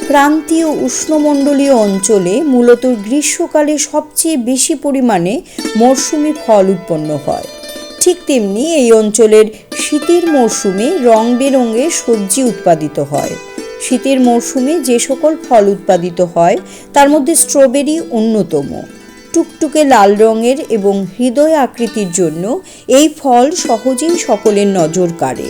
ক্রান্তীয় উষ্ণমণ্ডলীয় অঞ্চলে মূলত গ্রীষ্মকালে সবচেয়ে বেশি পরিমাণে মরশুমি ফল উৎপন্ন হয়। ঠিক তেমনি এই অঞ্চলের শীতের মরশুমে রং বেরঙের সবজি উৎপাদিত হয়। শীতের মরশুমে যে সকল ফল উৎপাদিত হয় তার মধ্যে স্ট্রবেরি অন্যতম। টুকটুকে লাল রঙের এবং হৃদয় আকৃতির জন্য এই ফল সহজেই সকলের নজর কাড়ে,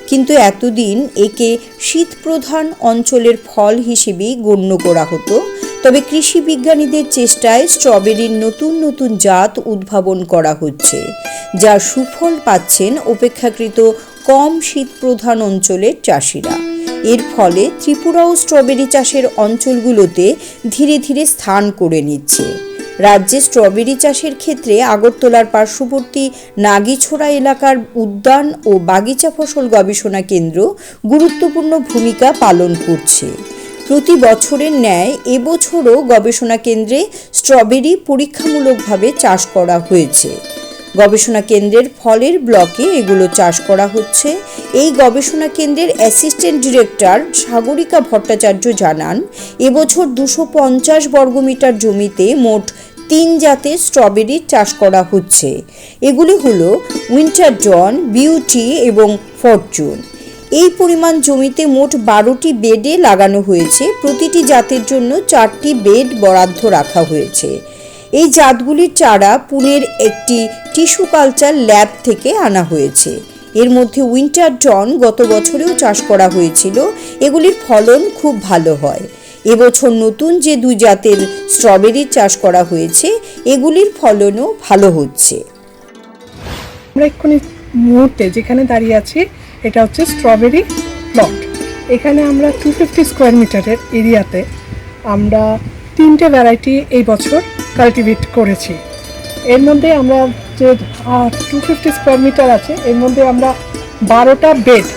কিন্তু এতদিন একে শীতপ্রধান অঞ্চলের ফল হিসেবেই গণ্য করা হতো। তবে কৃষি বিজ্ঞানীদের চেষ্টায় স্ট্রবেরির নতুন নতুন জাত উদ্ভাবন করা হচ্ছে, যার সুফল পাচ্ছেন অপেক্ষাকৃত কম শীতপ্রধান অঞ্চলের চাষিরা। এর ফলে ত্রিপুরাও স্ট্রবেরি চাষের অঞ্চলগুলোতে ধীরে ধীরে স্থান করে নিচ্ছে। রাজ্যে স্ট্রবেরি চাষের ক্ষেত্রে আগরতলার পার্শ্ববর্তী নাগিছোড়া এলাকার উদ্যান ও বাগিচা ফসল গবেষণা কেন্দ্র গুরুত্বপূর্ণ ভূমিকা পালন করছে। প্রতি বছরের ন্যায় এবছরও গবেষণা কেন্দ্রে স্ট্রবেরি পরীক্ষামূলকভাবে চাষ করা হয়েছে। গবেষণা কেন্দ্রের ফলের ব্লকে এগুলো চাষ করা হচ্ছে। এই গবেষণা কেন্দ্রের অ্যাসিস্ট্যান্ট ডিরেক্টর সাগরিকা ভট্টাচার্য জানান, এবছর 250 বর্গমিটার জমিতে মোট 3 জাতের স্ট্রবেরির চাষ করা হচ্ছে। এগুলি হলো উইন্টার ডন, বিউটি এবং ফরচুন। এই পরিমাণ জমিতে মোট 12টি বেডে লাগানো হয়েছে। প্রতিটি জাতের জন্য 4টি বেড বরাদ্দ রাখা হয়েছে। এই জাতগুলির চারা পুনের একটি টিস্যু কালচার ল্যাব থেকে আনা হয়েছে। এর মধ্যে উইন্টার ডন গত বছরেও চাষ করা হয়েছিল। এগুলির ফলন খুব ভালো হয়। এবছর নতুন যে 2 জাতের স্ট্রবেরির চাষ করা হয়েছে, এগুলির ফলনও ভালো হচ্ছে। আমরা এক্ষুনি মুহূর্তে যেখানে দাঁড়িয়ে আছি এটা হচ্ছে স্ট্রবেরি প্লট। এখানে আমরা 250 স্কোয়ার মিটারের এরিয়াতে আমরা 3টে ভ্যারাইটি এই বছর কাল্টিভেট করেছি। এর মধ্যে আমরা যে 250 স্কোয়ার মিটার আছে, এর মধ্যে আমরা 12টা বেড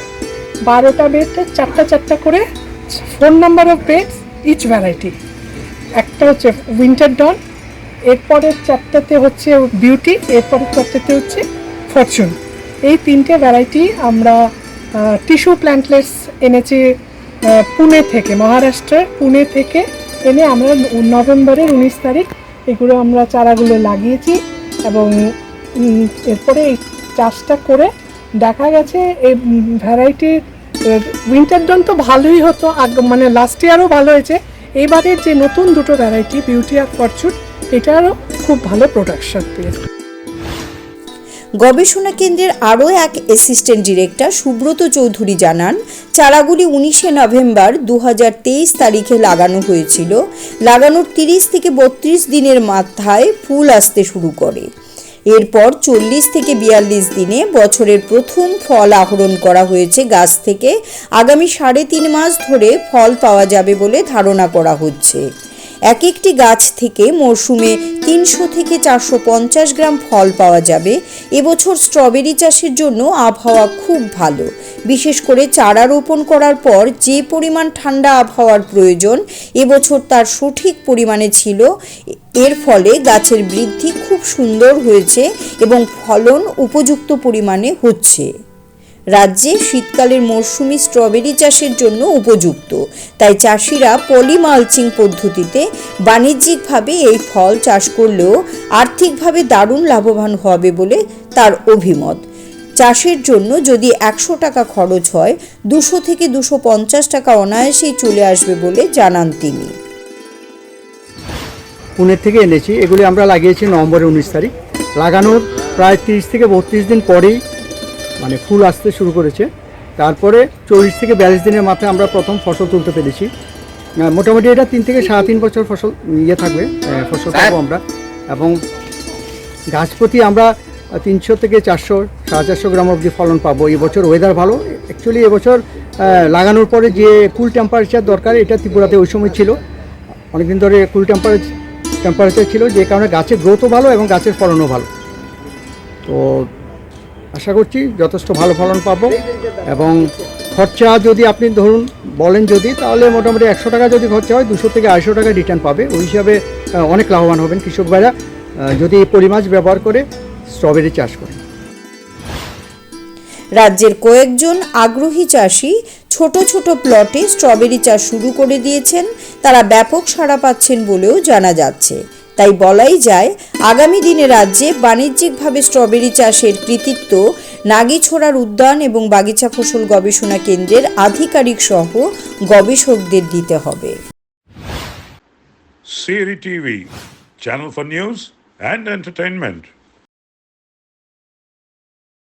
4টা করে 4 number of beds each variety. একটা হচ্ছে উইন্টার ডন, এরপরের 4টাতে হচ্ছে বিউটি, এরপরের 4টাতে হচ্ছে ফরচুন। এই 3টে ভ্যারাইটি আমরা টিস্যু প্ল্যান্টলেটস এনেছি পুনে থেকে, মহারাষ্ট্রের পুনে থেকে এনে আমরা নভেম্বরের 19 তারিখ এগুলো আমরা চারাগুলো লাগিয়েছি। এবং এরপরে এই চাষটা করে দেখা গেছে এই ভ্যারাইটির উইন্টার ডন তো ভালোই হতো, মানে লাস্ট ইয়ারও ভালো হয়েছে। এবারের যে নতুন 2টো ভ্যারাইটি বিউটি আর ফরচুন, এটারও খুব ভালো প্রোডাকশন পেয়েছে। গবেষণা কেন্দ্রের আরও এক অ্যাসিস্ট্যান্ট ডিরেক্টর সুব্রত চৌধুরী জানান, চারাগুলি 19শে নভেম্বর 2023 তারিখে লাগানো হয়েছিল। লাগানোর 30 থেকে 32 দিনের মাথায় ফুল আসতে শুরু করে। এরপর 40 থেকে 42 দিনে বছরের প্রথম ফল আহরণ করা হয়েছে গাছ থেকে। আগামী 3.5 মাস ধরে ফল পাওয়া যাবে বলে ধারণা করা হচ্ছে। এক একটি গাছ থেকে মরশুমে 300 থেকে 450 গ্রাম ফল পাওয়া যাবে। এবছর স্ট্রবেরি চাষের জন্য আবহাওয়া খুব ভালো। বিশেষ করে চারা রোপণ করার পর যে পরিমাণ ঠান্ডা আবহাওয়ার প্রয়োজন এবছর তার সঠিক পরিমাণে ছিল। এর ফলে গাছের বৃদ্ধি খুব সুন্দর হয়েছে এবং ফলন উপযুক্ত পরিমাণে হচ্ছে। রাজ্যে শীতকালের মরশুমি স্ট্রবেরি চাষের জন্য উপযুক্ত, তাই চাষিরা পলিমালচিং পদ্ধতিতে বাণিজ্যিকভাবে এই ফল চাষ করলেও আর্থিকভাবে দারুণ লাভবান হবে বলে তার অভিমত। চাষের জন্য যদি 100 টাকা খরচ হয়, 200 থেকে 250 টাকা অনায়াসেই চলে আসবে বলে জানান তিনি। পুনের থেকে এনেছি, এগুলি আমরা লাগিয়েছি নভেম্বরের 19 তারিখ। লাগানোর প্রায় 30 থেকে 32 দিন পরেই মানে ফুল আসতে শুরু করেছে। তারপরে 40 থেকে 42 দিনের মাথায় আমরা প্রথম ফসল তুলতে পেরেছি। মোটামুটি এটা 3 থেকে 3.5 বছর ফসল থাকবে, ফসল পাবো আমরা। এবং গাছ প্রতি আমরা 300 থেকে 400, 450 গ্রাম অবধি ফলন পাবো। এবছর ওয়েদার ভালো। অ্যাকচুয়ালি এবছর লাগানোর পরে যে কুল টেম্পারেচার দরকার, এটা ত্রিপুরাতে ওই সময় ছিল। অনেকদিন ধরে কুল টেম্পারেচার ছিল, যে কারণে গাছের গ্রোথও ভালো এবং গাছের ফলনও ভালো। তো আশা করছি যথেষ্ট ভালো ফলন পাবো। এবং খরচা যদি আপনি ধরুন বলেন যদি, তাহলে মোটামুটি 100 টাকা যদি খরচা হয়, 200 থেকে 250 টাকা রিটার্ন পাবে। ওই হিসাবে অনেক লাভবান হবেন কৃষক ভাইরা যদি পলি মাছ ব্যবহার করে স্ট্রবেরি চাষ করেন। রাজ্যের কয়েকজন আগ্রহী চাষি ছোট ছোট প্লটে স্ট্রবেরি চাষ শুরু করে দিয়েছেন। তারা ব্যাপক সাড়া পাচ্ছেন বলেও জানা যাচ্ছে। তাই বলাই যায় আগামী দিনে রাজ্যে বাণিজ্যিকভাবে স্ট্রবেরি চাষের কৃতিত্ব নাগিছড়ার উদ্যান এবং বাগিচা ফসল গবেষণা কেন্দ্রের আধিকারিক সহ গবেষকদের দিতে হবে। Siri TV, channel for news and entertainment.